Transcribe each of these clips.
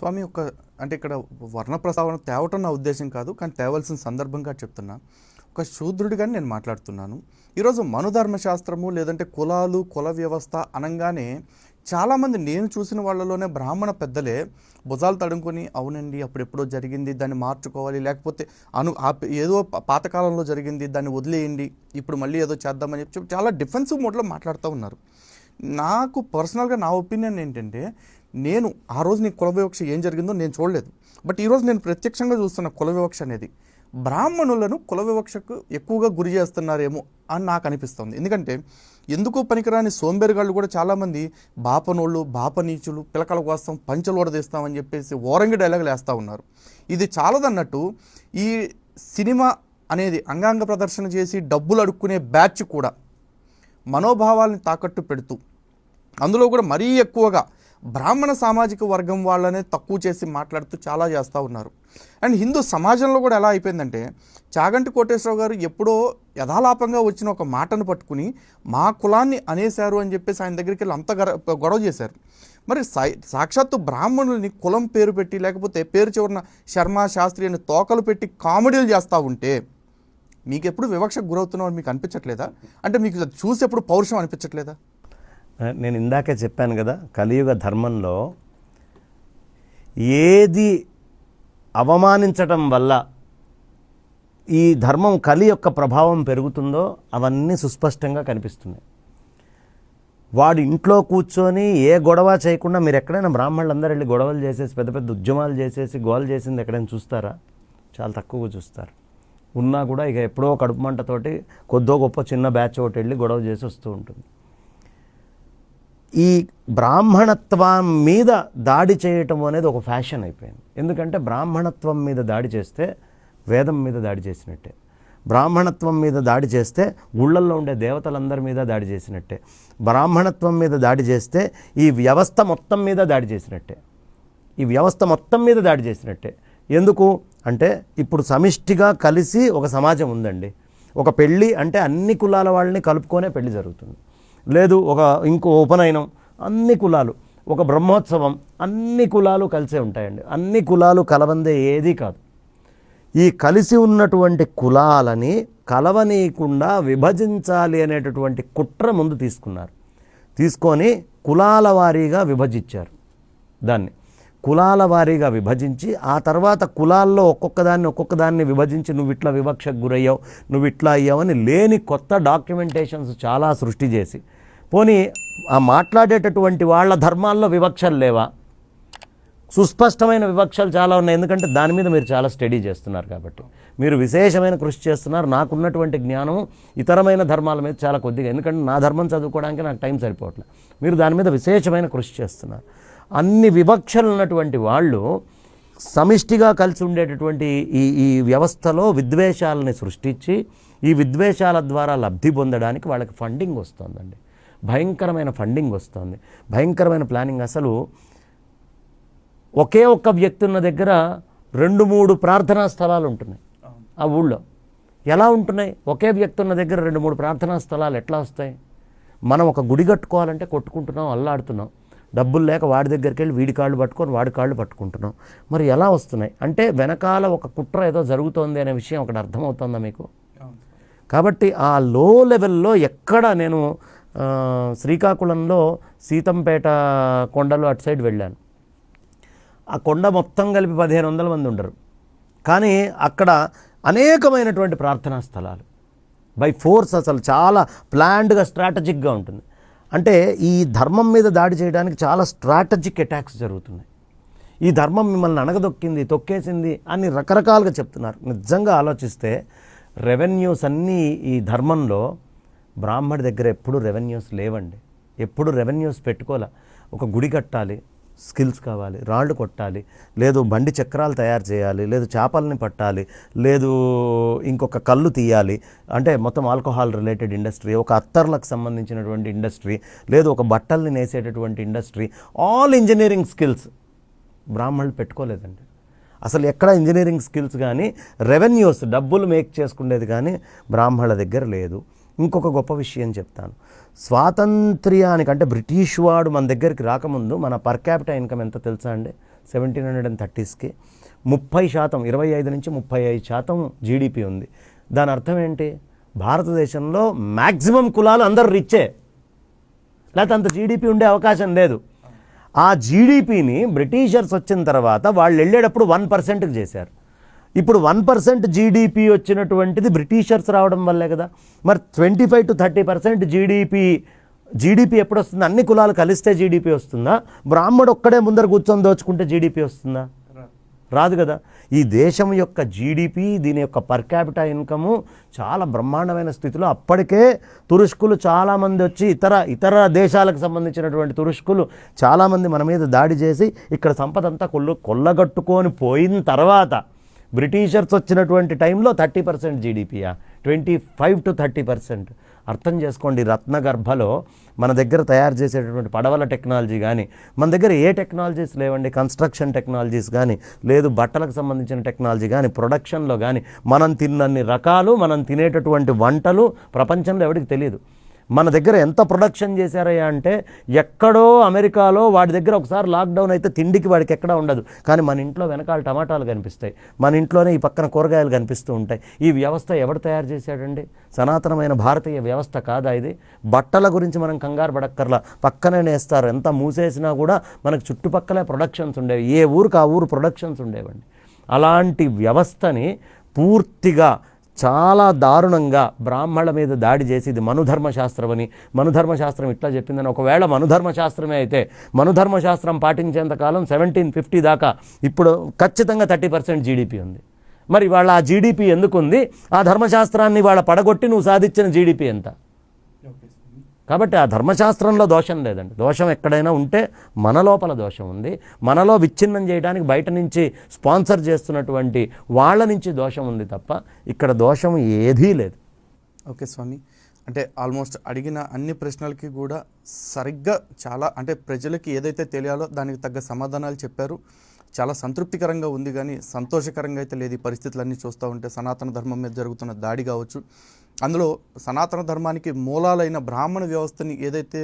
స్వామి అంటే ఇక్కడ వర్ణ ప్రస్తావన తేవటం నా ఉద్దేశం కాదు, కానీ తేవలసిన సందర్భంగా చెప్తున్నా. ఒక శూద్రుడిగానే నేను మాట్లాడుతున్నాను. ఈరోజు మనుధర్మశాస్త్రము లేదంటే కులాలు కుల వ్యవస్థ అనగానే చాలామంది నేను చూసిన వాళ్ళలోనే బ్రాహ్మణ పెద్దలే భుజాలు తడుముకొని అవునండి అప్పుడెప్పుడో జరిగింది దాన్ని మార్చుకోవాలి, లేకపోతే ఏదో పాతకాలంలో జరిగింది దాన్ని వదిలేయండి, ఇప్పుడు మళ్ళీ ఏదో చేద్దామని చెప్పి చాలా డిఫెన్సివ్ మోడ్లో మాట్లాడుతూ ఉన్నారు. నాకు పర్సనల్గా నా ఒపీనియన్ ఏంటంటే, నేను ఆ రోజు నీ కుల వివక్ష ఏం జరిగిందో నేను చూడలేదు, బట్ ఈరోజు నేను ప్రత్యక్షంగా చూస్తున్న కుల వివక్ష అనేది బ్రాహ్మణులను కుల వివక్షకు ఎక్కువగా గురి చేస్తున్నారేమో అని నాకు అనిపిస్తుంది. ఎందుకంటే ఎందుకు పనికిరాని సోంబేరిగాళ్ళు కూడా చాలామంది బాపనోళ్ళు బాపనీచులు పిలకల కోసం పంచలు ఓడదీస్తామని చెప్పేసి ఓరంగి డైలాగులు వేస్తూ ఉన్నారు. ఇది చాలదన్నట్టు ఈ సినిమా అనేది అంగాంగ ప్రదర్శన చేసి డబ్బులు అడుక్కునే బ్యాచ్ కూడా మనోభావాల్ని తాకట్టు పెడుతూ అందులో కూడా మరీ ఎక్కువగా బ్రాహ్మణ సామాజిక వర్గం వాళ్ళనే తక్కువ చేసి మాట్లాడుతూ చాలా చేస్తూ ఉన్నారు. అండ్ హిందూ సమాజంలో కూడా ఎలా అయిపోయిందంటే, చాగంటి కోటేశ్వరరావు గారు ఎప్పుడో యథాలాపంగా వచ్చిన ఒక మాటను పట్టుకుని మా కులాన్ని అనేశారు అని చెప్పేసి ఆయన దగ్గరికి వెళ్ళి అంత గొడవ చేశారు. మరి సాక్షాత్తు బ్రాహ్మణుల్ని కులం పేరు పెట్టి లేకపోతే పేరు చివరిన శర్మ శాస్త్రి అని తోకలు పెట్టి కామెడీలు చేస్తూ ఉంటే మీకు ఎప్పుడు వివక్షకు గురవుతున్నామని మీకు అనిపించట్లేదా? అంటే మీకు చూసి ఎప్పుడు పౌరుషం అనిపించట్లేదా? నేను ఇందాకే చెప్పాను కదా, కలియుగ ధర్మంలో ఏది అవమానించటం వల్ల ఈ ధర్మం కలి యొక్క ప్రభావం పెరుగుతుందో అవన్నీ సుస్పష్టంగా కనిపిస్తున్నాయి. వాడు ఇంట్లో కూర్చొని ఏ గొడవ చేయకుండా మీరు ఎక్కడైనా బ్రాహ్మణులందరూ వెళ్ళి గొడవలు చేసేసి పెద్ద పెద్ద ఉద్యమాలు చేసేసి గోల్ చేసింది ఎక్కడైనా చూస్తారా? చాలా తక్కువగా చూస్తారు. ఉన్నా కూడా ఇక ఎప్పుడో కడుపు మంటతోటి కొద్దో గొప్ప చిన్న బ్యాచ్ ఒకటి వెళ్ళి గొడవ చేసి వస్తూ ఉంటుంది. ఈ బ్రాహ్మణత్వం మీద దాడి చేయటం అనేది ఒక ఫ్యాషన్ అయిపోయింది. ఎందుకంటే బ్రాహ్మణత్వం మీద దాడి చేస్తే వేదం మీద దాడి చేసినట్టే, బ్రాహ్మణత్వం మీద దాడి చేస్తే గుళ్ళల్లో ఉండే దేవతలందరి మీద దాడి చేసినట్టే, బ్రాహ్మణత్వం మీద దాడి చేస్తే ఈ వ్యవస్థ మొత్తం మీద దాడి చేసినట్టే, ఈ వ్యవస్థ మొత్తం మీద దాడి చేసినట్టే. ఎందుకు అంటే ఇప్పుడు సమిష్టిగా కలిసి ఒక సమాజం ఉందండి. ఒక పెళ్ళి అంటే అన్ని కులాల వాళ్ళని కలుపుకొనే పెళ్లి జరుగుతుంది. లేదు ఇంకో ఉపనయనం అన్ని కులాలు, ఒక బ్రహ్మోత్సవం అన్ని కులాలు కలిసే ఉంటాయండి. అన్ని కులాలు కలవందే ఏదీ కాదు. ఈ కలిసి ఉన్నటువంటి కులాలని కలవనీయకుండా విభజించాలి అనేటటువంటి కుట్ర ముందు తీసుకొని కులాల వారీగా విభజించారు. దాన్ని కులాల వారీగా విభజించి ఆ తర్వాత కులాల్లో ఒక్కొక్కదాన్ని విభజించి నువ్వు ఇట్లా వివక్షకు గురయ్యావు, నువ్వు ఇట్లా అయ్యావని లేని కొత్త డాక్యుమెంటేషన్స్ చాలా సృష్టి చేసి, పోనీ ఆ మాట్లాడేటటువంటి వాళ్ళ ధర్మాల్లో వివక్షలు లేవా? సుస్పష్టమైన వివక్షలు చాలా ఉన్నాయి. ఎందుకంటే దాని మీద మీరు చాలా స్టడీ చేస్తున్నారు కాబట్టి, మీరు విశేషమైన కృషి చేస్తున్నారు. నాకున్నటువంటి జ్ఞానం ఇతరమైన ధర్మాల మీద చాలా కొద్దిగా, ఎందుకంటే నా ధర్మం చదువుకోవడానికి నాకు టైం సరిపోవట్లేదు. మీరు దాని మీద విశేషమైన కృషి చేస్తున్నారు. అన్ని వివక్షలు ఉన్నటువంటి వాళ్ళు సమిష్టిగా కలిసి ఉండేటటువంటి ఈ వ్యవస్థలో విద్వేషాలని సృష్టించి ఈ విద్వేషాల ద్వారా లబ్ధి పొందడానికి వాళ్ళకి ఫండింగ్ వస్తుందండి. భయంకరమైన ఫండింగ్ వస్తుంది, భయంకరమైన ప్లానింగ్. అసలు ఒకే ఒక్క వ్యక్తి ఉన్న దగ్గర 2-3 ప్రార్థనా స్థలాలు ఉంటున్నాయి ఆ ఊళ్ళో. ఎలా ఉంటున్నాయి? ఒకే వ్యక్తి ఉన్న దగ్గర 2-3 ప్రార్థనా స్థలాలు ఎట్లా వస్తాయి? మనం ఒక గుడి కట్టుకోవాలంటే కొట్టుకుంటున్నాం, అల్లాడుతున్నాం. డబ్బులు లేక వాడి దగ్గరికి వెళ్ళి వీడి కాళ్ళు పట్టుకొని వాడి కాళ్ళు పట్టుకుంటున్నాం. మరి ఎలా వస్తున్నాయి అంటే వెనకాల ఒక కుట్ర ఏదో జరుగుతోంది అనే విషయం ఒకటి అర్థమవుతుందా మీకు? కాబట్టి ఆ లో లెవెల్లో ఎక్కడ నేను శ్రీకాకుళంలో సీతంపేట కొండలు అటు సైడ్ వెళ్ళాను. ఆ కొండ మొత్తం కలిపి 1500 మంది ఉండరు, కానీ అక్కడ అనేకమైనటువంటి ప్రార్థనా స్థలాలు బై ఫోర్స్, అసలు చాలా ప్లాన్డ్గా స్ట్రాటజిక్గా ఉంటుంది. అంటే ఈ ధర్మం మీద దాడి చేయడానికి చాలా స్ట్రాటజిక్ అటాక్స్ జరుగుతున్నాయి. ఈ ధర్మం మిమ్మల్ని అణగదొక్కింది, తొక్కేసింది అని రకరకాలుగా చెప్తున్నారు. నిజంగా ఆలోచిస్తే రెవెన్యూస్ అన్నీ ఈ ధర్మంలో బ్రాహ్మడి దగ్గర ఎప్పుడు రెవెన్యూస్ లేవండి. ఎప్పుడు రెవెన్యూస్ పెట్టుకోలే. ఒక గుడి కట్టాలి, స్కిల్స్ కావాలి, రాళ్ళు కొట్టాలి, లేదు బండి చక్రాలు తయారు చేయాలి, లేదు చేపల్ని పట్టాలి, లేదు ఇంకొక కళ్ళు తీయాలి, అంటే మొత్తం ఆల్కహాల్ రిలేటెడ్ ఇండస్ట్రీ, ఒక అత్తర్లకు సంబంధించినటువంటి ఇండస్ట్రీ, లేదు ఒక బట్టల్ని నేసేటటువంటి ఇండస్ట్రీ, ఆల్ ఇంజనీరింగ్ స్కిల్స్ బ్రాహ్మణులు పెట్టుకోలేదండి. అసలు ఎక్కడ ఇంజనీరింగ్ స్కిల్స్ కానీ రెవెన్యూస్ డబ్బులు మేక్ చేసుకునేది కానీ బ్రాహ్మణుల దగ్గర లేదు. ఇంకొక గొప్ప విషయం చెప్తాను. స్వాతంత్ర్యానికి అంటే బ్రిటిష్ వాడు మన దగ్గరికి రాకముందు మన పర్ క్యాపిటల్ ఇన్కమ్ ఎంత తెలుసా అండి? 1730స్కి 30%, 25 నుంచి 35% జీడిపి ఉంది. దాని అర్థం ఏంటి? భారతదేశంలో మ్యాక్సిమం కులాలు అందరూ రిచ్చే, లేకపోతే అంత జీడిపి ఉండే అవకాశం లేదు. ఆ జీడిపిని బ్రిటిషర్స్ వచ్చిన తర్వాత వాళ్ళు వెళ్ళేటప్పుడు 1%కి చేశారు. ఇప్పుడు 1% జీడిపి వచ్చినటువంటిది బ్రిటిషర్స్ రావడం వల్లే కదా. మరి 25 to 30% జీడిపి ఎప్పుడు వస్తుంది? అన్ని కులాలు కలిస్తే జీడిపి వస్తుందా? బ్రాహ్మడు ఒక్కడే ముందర కూర్చొని దోచుకుంటే జీడిపి వస్తుందా? రాదు కదా. ఈ దేశం యొక్క జీడిపి, దీని యొక్క పర్ క్యాపిటా ఇన్కము చాలా బ్రహ్మాండమైన స్థితిలో అప్పటికే తురుష్కులు చాలామంది వచ్చి ఇతర దేశాలకు సంబంధించినటువంటి తురుష్కులు చాలామంది మన మీద దాడి చేసి ఇక్కడ సంపద అంతా కొల్లగట్టుకొని పోయిన తర్వాత బ్రిటిషర్స్ వచ్చినటువంటి టైంలో 30% జీడిపియా, 25 to 30%. అర్థం చేసుకోండి. రత్నగర్భలో మన దగ్గర తయారు చేసేటటువంటి పడవల టెక్నాలజీ కానీ, మన దగ్గర ఏ టెక్నాలజీస్ లేవండి. కన్స్ట్రక్షన్ టెక్నాలజీస్ కానీ, లేదు బట్టలకు సంబంధించిన టెక్నాలజీ కానీ, ప్రొడక్షన్లో కానీ మనం తిన్నన్ని రకాలు, మనం తినేటటువంటి వంటలు ప్రపంచంలో ఎవరికి తెలియదు. మన దగ్గర ఎంత ప్రొడక్షన్ చేశారయ్యా అంటే, ఎక్కడో అమెరికాలో వాడి దగ్గర ఒకసారి లాక్డౌన్ అయితే తిండికి వాడికి ఎక్కడా ఉండదు, కానీ మన ఇంట్లో వెనకాల టమాటాలు కనిపిస్తాయి, మన ఇంట్లోనే ఈ పక్కన కూరగాయలు కనిపిస్తూ ఉంటాయి. ఈ వ్యవస్థ ఎవడు తయారు చేశాడండి? సనాతనమైన భారతీయ వ్యవస్థ కాదా ఇది? బట్టల గురించి మనం కంగారు పడక్కర్లా, పక్కనే నేస్తారు. ఎంత మూసేసినా కూడా మనకు చుట్టుపక్కలే ప్రొడక్షన్స్ ఉండేవి, ఏ ఊరికి ఆ ఊరు ప్రొడక్షన్స్ ఉండేవండి. అలాంటి వ్యవస్థని పూర్తిగా చాలా దారుణంగా బ్రాహ్మణుల మీద దాడి చేసి ఇది మనుధర్మశాస్త్రం అని, మనుధర్మశాస్త్రం ఇట్లా చెప్పిందని. ఒకవేళ మనుధర్మశాస్త్రమే అయితే మనుధర్మశాస్త్రం పాటించేంతకాలం 1750 దాకా ఇప్పుడు ఖచ్చితంగా 30% జీడిపి ఉంది. మరి వాళ్ళ ఆ జీడిపి ఎందుకుంది? ఆ ధర్మశాస్త్రాన్ని వాళ్ళ పడగొట్టి నువ్వు సాధించిన జీడిపి ఎంత? కాబట్టి ఆ ధర్మశాస్త్రంలో దోషం లేదండి. దోషం ఎక్కడైనా ఉంటే మన లోపల దోషం ఉంది. మనలో విచ్ఛిన్నం చేయడానికి బయట నుంచి స్పాన్సర్ చేస్తున్నటువంటి వాళ్ళ నుంచి దోషం ఉంది తప్ప ఇక్కడ దోషం ఏదీ లేదు. ఓకే స్వామి, అంటే ఆల్మోస్ట్ అడిగిన అన్ని ప్రశ్నలకి కూడా సరిగ్గా చాలా అంటే ప్రజలకి ఏదైతే తెలియాలో దానికి తగ్గ సమాధానాలు చెప్పారు. చాలా సంతృప్తికరంగా ఉంది, కానీ సంతోషకరంగా అయితే లేదు. ఈ పరిస్థితులన్నీ చూస్తూ ఉంటే సనాతన ధర్మం మీద జరుగుతున్న దాడి కావచ్చు, అందులో సనాతన ధర్మానికి మూలాలైన బ్రాహ్మణ వ్యవస్థని ఏదైతే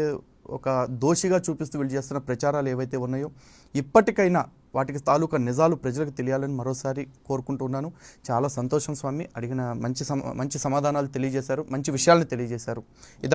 ఒక దోషిగా చూపిస్తూ వీళ్ళు చేస్తున్న ప్రచారాలు ఏవైతే ఉన్నాయో ఇప్పటికైనా వాటికి తాలూకా నిజాలు ప్రజలకు తెలియాలని మరోసారి కోరుకుంటున్నాను. చాలా సంతోషం స్వామి, అడిగిన మంచి సమాధానాలు తెలియజేశారు, మంచి విషయాలను తెలియజేశారు.